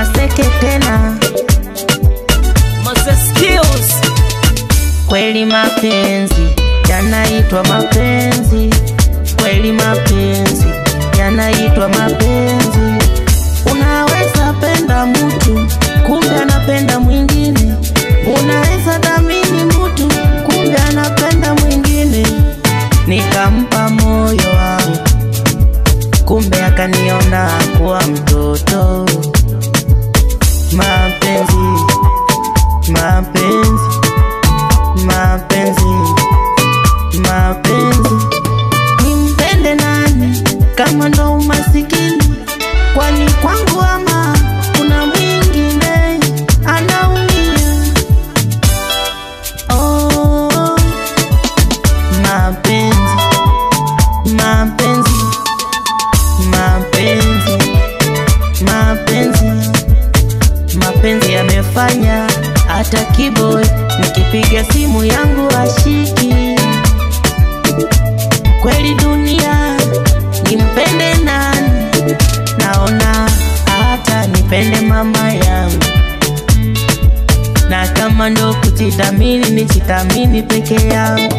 Maseke tena Mose Skills. Kweli mapenzi yanaitwa mapenzi, kweli mapenzi yanaitwa mapenzi. Unaweza penda mtu kumbe anapenda mwingine, unaweza dhamini mtu kumbe anapenda mwingine. Nikampa moyo wangu kumbe akaniona kuwa mtoto. Mapenzi, mapenzi, mapenzi, mapenzi. Nimpende nani kama ndo umasikini? Kwani kwangu ama kuna mwingine anaumia? Oh, mapenzi, mapenzi, mapenzi, mapenzi. Mapenzi yamefanya hata keyboard nikipiga simu yangu ashiki. Kweli dunia nimpende nani? Naona hata nipende mama yangu. Na kama ndo kujidhamini, nijidhamini peke yangu.